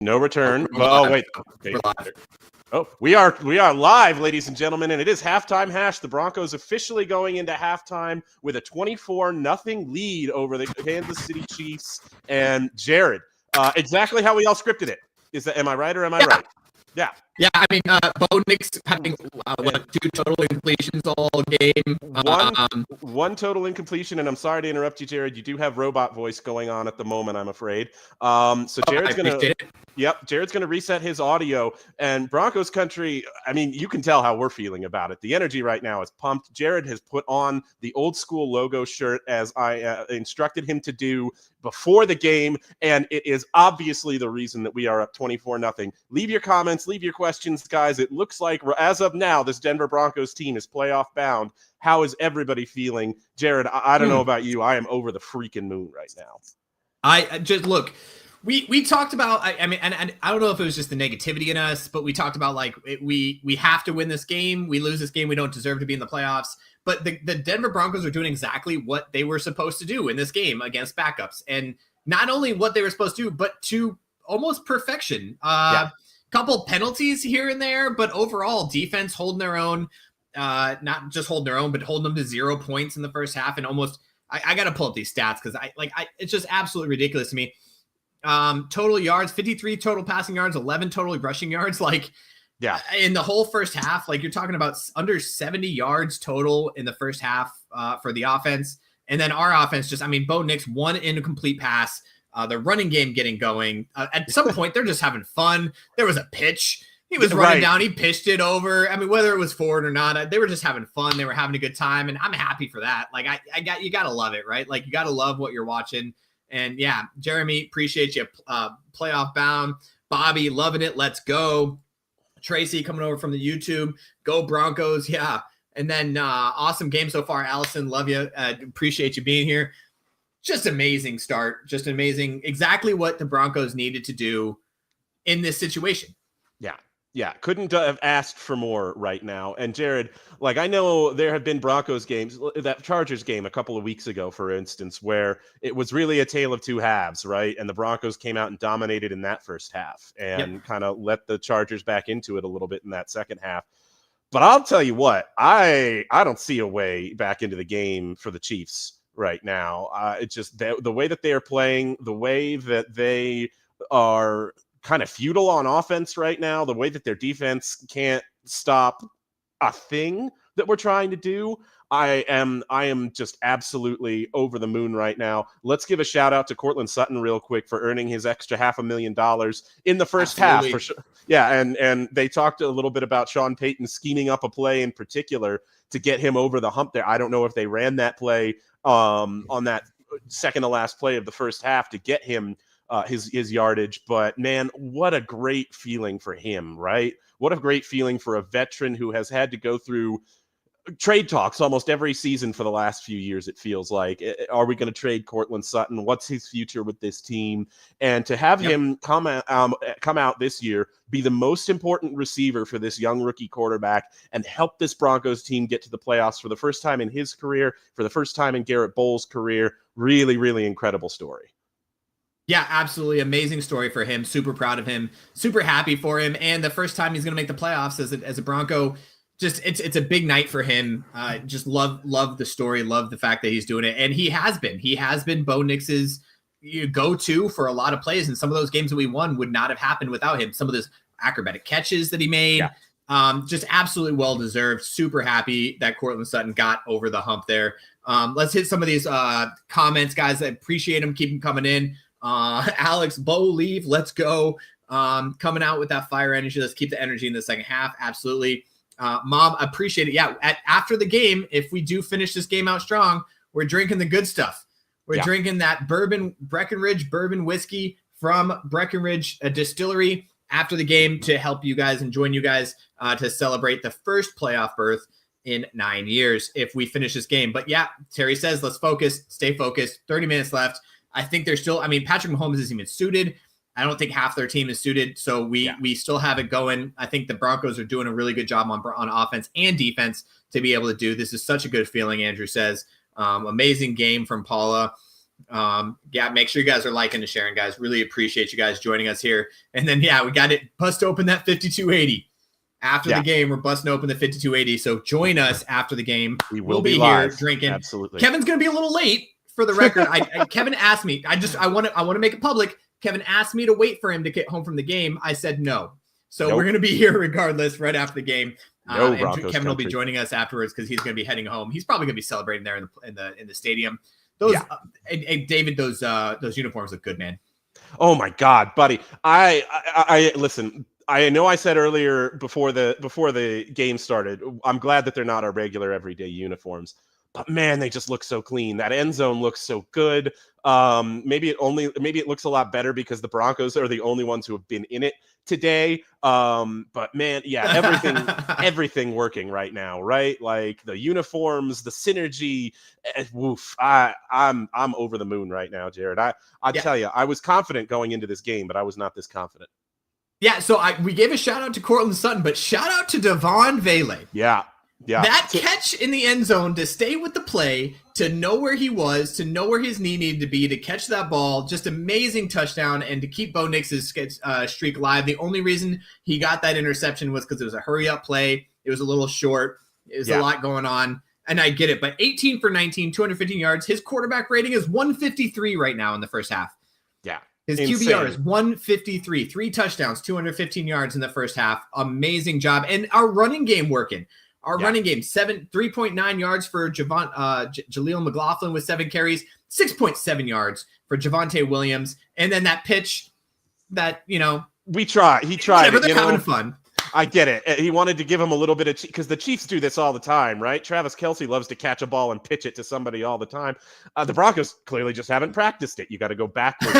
No return. Wait. Okay. Oh, we are live, ladies and gentlemen, and it is halftime hash. The Broncos officially going into halftime with a 24-0 lead over the Kansas City Chiefs. And Jared, exactly how we all scripted it. Am I right or am I right? Yeah. Yeah, I mean, Bo Nix having 2 total incompletions all game. One total incompletion, and I'm sorry to interrupt you, Jared. You do have robot voice going on at the moment, I'm afraid. So Jared's Jared's gonna reset his audio. And Broncos country, I mean, you can tell how we're feeling about it. The energy right now is pumped. Jared has put on the old school logo shirt as I instructed him to do before the game, and it is obviously the reason that we are up 24-0. Leave your comments, leave your questions, guys. It looks like, as of now, this Denver Broncos team is playoff bound. How is everybody feeling? Jared, I don't know about you. I am over the freaking moon right now. I just, look, we talked about, I mean, and I don't know if it was just the negativity in us, but we talked about, like, we have to win this game. We lose this game, we don't deserve to be in the playoffs. But the Denver Broncos are doing exactly what they were supposed to do in this game against backups. And not only what they were supposed to do, but to almost perfection. Couple penalties here and there, but overall defense holding their own. Not just holding their own, but holding them to 0 points in the first half. And almost, I got to pull up these stats because it's just absolutely ridiculous to me. Total yards, 53 total passing yards, 11 total rushing yards. In the whole first half, like, you're talking about under 70 yards total in the first half for the offense. And then our offense just, I mean, Bo Nix, 1 incomplete pass, the running game getting going. At some point, they're just having fun. There was a pitch. He was running down. He pitched it over. I mean, whether it was forward or not, they were just having fun. They were having a good time. And I'm happy for that. Like, you got to love it, right? Like, you got to love what you're watching. And yeah, Jeremy, appreciate you. Playoff bound. Bobby, loving it. Let's go. Tracy coming over from the YouTube. Go Broncos. Yeah. And then awesome game so far. Allison, love you. Appreciate you being here. Just amazing start. Just amazing. Exactly what the Broncos needed to do in this situation. Yeah, couldn't have asked for more right now. And Jared, like, I know there have been Broncos games, that Chargers game a couple of weeks ago, for instance, where it was really a tale of two halves, right? And the Broncos came out and dominated in that first half and kind of let the Chargers back into it a little bit in that second half. But I'll tell you what, I don't see a way back into the game for the Chiefs right now. It's just the way that they are playing, the way that they are kind of futile on offense right now, the way that their defense can't stop a thing that we're trying to do. I am just absolutely over the moon right now. Let's give a shout out to 𝗕𝗿𝗄𝗵𝘁 Sutton real quick for earning his extra $500,000 in the first half for sure. Yeah, and they talked a little bit about Sean Payton scheming up a play in particular to get him over the hump there. I don't know if they ran that play on that second to last play of the first half to get him his yardage, but man, what a great feeling for him, right? What a great feeling for a veteran who has had to go through trade talks almost every season for the last few years, it feels like. Are we going to trade Courtland Sutton? What's his future with this team? And to have him come out this year, be the most important receiver for this young rookie quarterback, and help this Broncos team get to the playoffs for the first time in his career, for the first time in Garrett Bowles' career. Really, really incredible story. Yeah, absolutely. Amazing story for him. Super proud of him. Super happy for him. And the first time he's going to make the playoffs as a Bronco, just it's a big night for him. Just love the story. Love the fact that he's doing it. And he has been Bo Nix's go-to for a lot of plays. And some of those games that we won would not have happened without him. Some of those acrobatic catches that he made, just absolutely well-deserved. Super happy that Courtland Sutton got over the hump there. Let's hit some of these comments, guys. I appreciate them. Keep them coming in. Alex, Bo leave, let's go. Coming out with that fire energy. Let's keep the energy in the second half. Absolutely. Mom, appreciate it. Yeah, after the game, if we do finish this game out strong, we're drinking the good stuff. We're drinking that Breckenridge bourbon whiskey from Breckenridge Distillery after the game to help you guys and join you guys to celebrate the first playoff berth in 9 years if we finish this game. But yeah, Terry says, let's focus, stay focused. 30 minutes left. I think they're still, I mean, Patrick Mahomes isn't even suited. I don't think half their team is suited. So we still have it going. I think the Broncos are doing a really good job on offense and defense to be able to do. This is such a good feeling, Andrew says. Amazing game from Paula. Yeah, make sure you guys are liking and sharing, guys. Really appreciate you guys joining us here. And then, yeah, we got it. Bust open that 5280. After the game, we're busting open the 5280. So join us after the game. We'll be live. here drinking. Absolutely. Kevin's going to be a little late for the record. Kevin asked me. I want to make it public. Kevin asked me to wait for him to get home from the game. I said no. So we're going to be here regardless right after the game. And Kevin will be joining us afterwards because he's going to be heading home. He's probably going to be celebrating there in the stadium. Those David, those uniforms look good, man. Oh my God, buddy. I listen. I know I said earlier before the game started, I'm glad that they're not our regular everyday uniforms. But man, they just look so clean. That end zone looks so good. Maybe it looks a lot better because the Broncos are the only ones who have been in it today. But man, yeah, everything working right now, right? Like the uniforms, the synergy. Woof. I'm over the moon right now, Jared. I tell you, I was confident going into this game, but I was not this confident. Yeah, so we gave a shout out to Courtland Sutton, but shout out to 𝗕𝗿𝗲𝗵𝘁. Yeah. That catch in the end zone to stay with the play, to know where he was, to know where his knee needed to be, to catch that ball, just amazing touchdown, and to keep Bo Nix's streak alive. The only reason he got that interception was because it was a hurry-up play. It was a little short. It was a lot going on, and I get it. But 18 for 19, 215 yards. His quarterback rating is 153 right now in the first half. Yeah. His QBR is 153, 3 touchdowns, 215 yards in the first half. Amazing job. And our running game working. Our running game, 3.9 yards for Jaleel McLaughlin with 7 carries, 6.7 yards for Javonte Williams. And then that pitch that, He tried. Whatever, they're having fun. I get it. He wanted to give him a little bit of because the Chiefs do this all the time, right? 𝗕𝗿𝗄𝗵𝗁 loves to catch a ball and pitch it to somebody all the time. The Broncos clearly just haven't practiced it. You got to go backwards.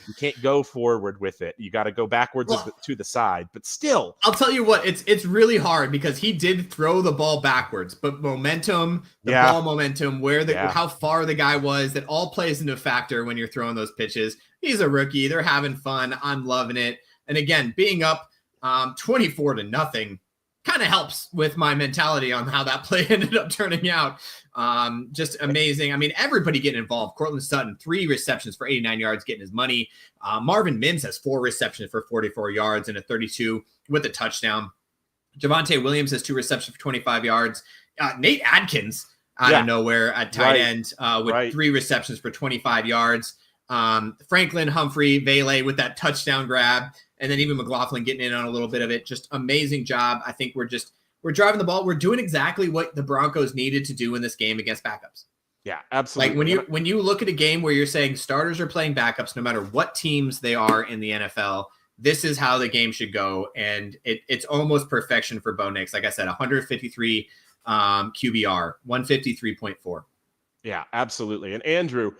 You can't go forward with it. You got to go backwards to the side. But still, I'll tell you what, it's really hard because he did throw the ball backwards, but momentum, ball momentum, how far the guy was, that all plays into a factor when you're throwing those pitches. He's a rookie. They're having fun. I'm loving it. And again, being up 24-0 kind of helps with my mentality on how that play ended up turning out. Just amazing. I mean, everybody getting involved. Courtland Sutton, 3 receptions for 89 yards, getting his money. Marvin Mims has 4 receptions for 44 yards and a 32 with a touchdown. Javonte Williams has 2 receptions for 25 yards. Nate Adkins out of nowhere at tight end with 3 receptions for 25 yards. Franklin, Humphrey, 𝗕𝗿𝗵𝗁 with that touchdown grab. And then even McLaughlin getting in on a little bit of it. Just amazing job. I think we're driving the ball. We're doing exactly what the Broncos needed to do in this game against backups. Yeah, absolutely. Like when you look at a game where you're saying starters are playing backups, no matter what teams they are in the NFL, this is how the game should go. And it's almost perfection for Bo Nix. Like I said, 153 QBR, 153.4. Yeah, absolutely. And Andrew,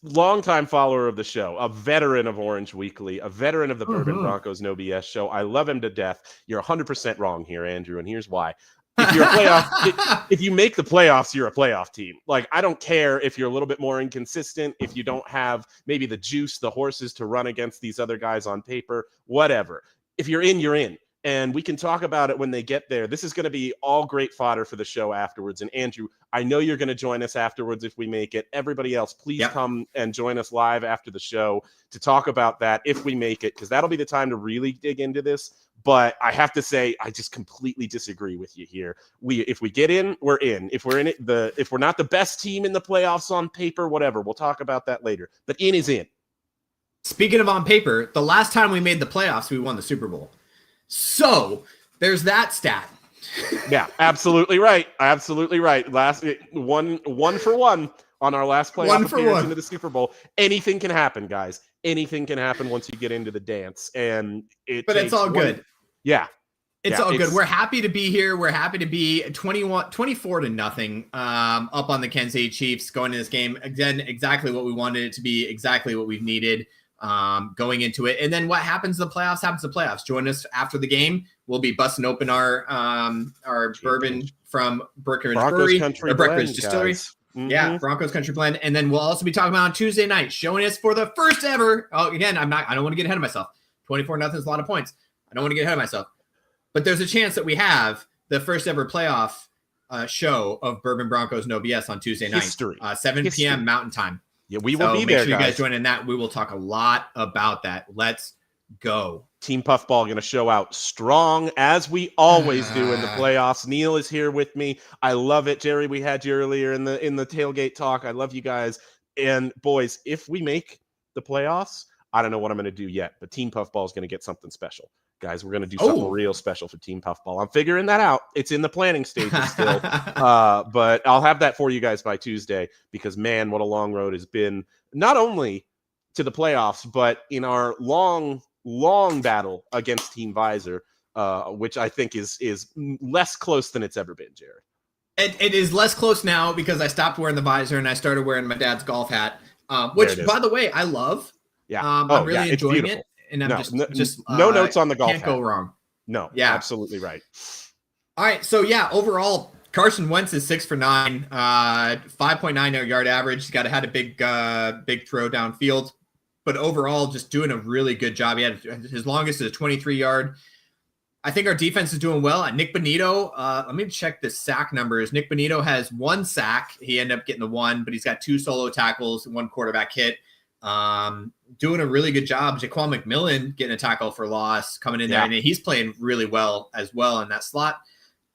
longtime follower of the show, a veteran of Orange Weekly, a veteran of the Bourbon Broncos No BS show. I love him to death. You're 100% wrong here, Andrew, and here's why. If you're a playoff, if you make the playoffs, you're a playoff team. Like, I don't care if you're a little bit more inconsistent, if you don't have maybe the juice, the horses to run against these other guys on paper, whatever. If you're in, you're in. And we can talk about it when they get there. This is going to be all great fodder for the show afterwards. And Andrew, I know you're going to join us afterwards if we make it. Everybody else, please come and join us live after the show to talk about that if we make it, because that'll be the time to really dig into this. But I have to say, I just completely disagree with you here. If we get in, we're in. If we're in it, if we're not the best team in the playoffs on paper, whatever, we'll talk about that later. But in is in. Speaking of on paper, the last time we made the playoffs, we won the Super Bowl. So there's that stat. Yeah, absolutely right. Absolutely right. One for one on our last playoff appearance into the Super Bowl. Anything can happen, guys. Anything can happen once you get into the dance, and it's all good. Yeah, it's all good. We're happy to be here. We're happy to be 24-0 up on the Kansas City Chiefs going into this game. Again, exactly what we wanted it to be. Exactly what we've needed. Going into it. And then what happens in the playoffs happens in the playoffs. Join us after the game. We'll be busting open our bourbon from Breckenridge Brewery, or Breckenridge Distillery. Mm-hmm. Yeah, Broncos Country Blend. And then we'll also be talking about on Tuesday night, showing us for the first ever. Oh, again, I don't want to get ahead of myself. 24-0 is a lot of points. I don't want to get ahead of myself. But there's a chance that we have the first ever playoff show of Bourbon Broncos No BS on Tuesday night. 7 p.m. Mountain Time. Yeah, we will So be make there, sure you guys. guys join in that. We will talk a lot about that. Let's go. Team Puffball going to show out strong as we always do in the playoffs. Neil is here with me. I love it, Jerry. We had you earlier in the tailgate talk. I love you guys. And boys, if we make the playoffs, I don't know what I'm going to do yet, but Team Puffball is going to get something special. Guys, we're going to do something real special for Team Puffball. I'm figuring that out. It's in the planning stages still. But I'll have that for you guys by Tuesday because, man, what a long road has been, not only to the playoffs, but in our long battle against Team Visor, which I think is less close than it's ever been, Jared. It is less close now because I stopped wearing the visor and I started wearing my dad's golf hat, which, by the way, I love. Yeah. I'm really enjoying it. And I'm just no notes on the golf can't hat. go wrong. No, yeah, absolutely right. All right. So, yeah, overall, Carson Wentz is 6 for 9, 5.9 yard average. He's had a big throw downfield. But overall, just doing a really good job. He had his longest is a 23-yard. I think our defense is doing well. Nick Bonito, let me check the sack numbers. Nick Bonito has 1 sack. He ended up getting the 1, but he's got 2 solo tackles and 1 quarterback hit. Doing a really good job. 𝗕𝗿𝗵𝗁 getting a tackle for loss, coming in there, and he's playing really well as well in that slot.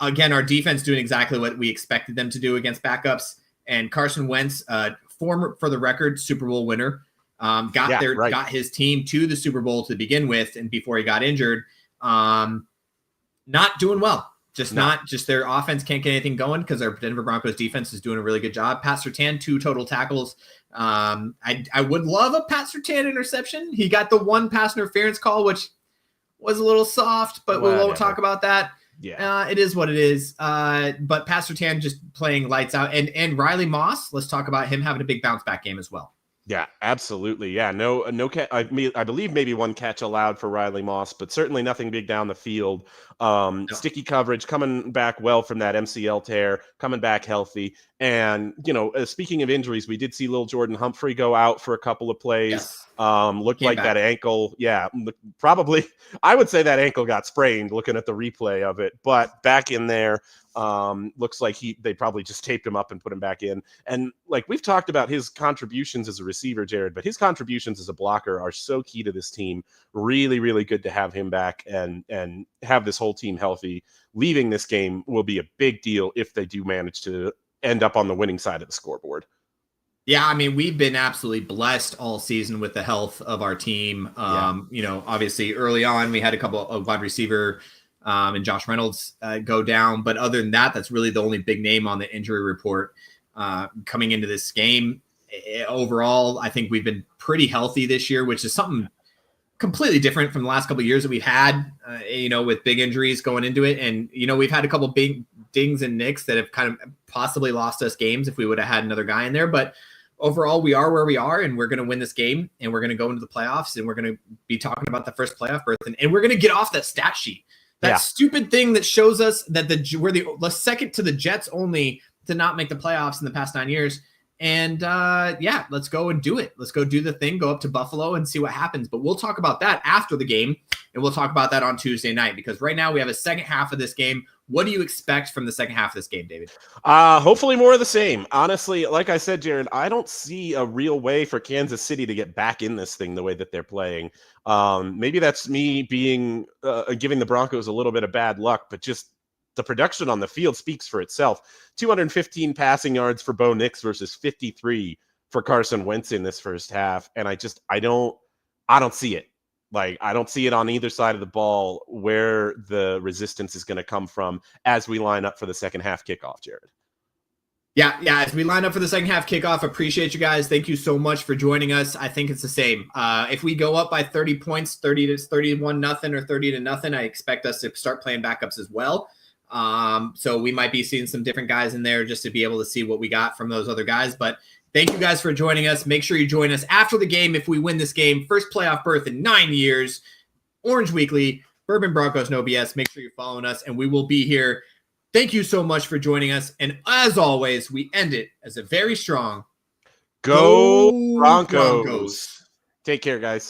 Again, our defense doing exactly what we expected them to do against backups. And Carson Wentz, former, for the record, Super Bowl winner, got his team to the Super Bowl to begin with, and before he got injured, not doing well. Just their offense can't get anything going because our Denver Broncos defense is doing a really good job. Pat Surtain, 2 total tackles. I would love a Pat Surtain interception. He got the 1 pass interference call, which was a little soft, but we won't talk about that. Yeah, it is what it is. But Pat Surtain just playing lights out, and Riley Moss. Let's talk about him having a big bounce back game as well. Yeah, absolutely. Yeah, no I believe maybe 1 catch allowed for Riley Moss, but certainly nothing big down the field. Sticky coverage, coming back well from that MCL tear, coming back healthy. And, speaking of injuries, we did see little Jordan Humphrey go out for a couple of plays. Yes. Looked like that ankle. Yeah, probably. I would say that ankle got sprained looking at the replay of it, but back in there. Looks like they probably just taped him up and put him back in. And like we've talked about his contributions as a receiver, Jared, but his contributions as a blocker are so key to this team. Really, really good to have him back and have this whole team healthy. Leaving this game will be a big deal if they do manage to end up on the winning side of the scoreboard. Yeah, I mean, we've been absolutely blessed all season with the health of our team. Obviously early on we had a couple of wide receiver and Josh Reynolds go down. But other than that, that's really the only big name on the injury report coming into this game. Overall, I think we've been pretty healthy this year, which is something completely different from the last couple of years that we've had, with big injuries going into it. And, we've had a couple big dings and nicks that have kind of possibly lost us games if we would have had another guy in there. But overall, we are where we are, and we're going to win this game, and we're going to go into the playoffs, and we're going to be talking about the first playoff berth, and we're going to get off that stat sheet. That stupid thing that shows us that we're the second to the Jets only to not make the playoffs in the past 9 years. And let's go and do it. Let's go do the thing, go up to Buffalo and see what happens. But we'll talk about that after the game, and we'll talk about that on Tuesday night, because right now we have a second half of this game. What do you expect from the second half of this game, David? Hopefully more of the same. Honestly, like I said, Jared, I don't see a real way for Kansas City to get back in this thing the way that they're playing. Maybe that's me being giving the Broncos a little bit of bad luck, but just the production on the field speaks for itself. 215 passing yards for Bo Nix versus 53 for Carson Wentz in this first half. And I don't see it. Like, I don't see it on either side of the ball where the resistance is going to come from as we line up for the second half kickoff, Jared. Yeah. As we line up for the second half kickoff, appreciate you guys. Thank you so much for joining us. I think it's the same. If we go up by 30 points, 31-0 or 30-0, I expect us to start playing backups as well. So we might be seeing some different guys in there just to be able to see what we got from those other guys. But thank you guys for joining us. Make sure you join us after the game if we win this game. First playoff berth in 9 years. Orange Weekly, Bourbon Broncos, no BS. Make sure you're following us, and we will be here. Thank you so much for joining us. And as always, we end it as a very strong Go Broncos. Take care, guys.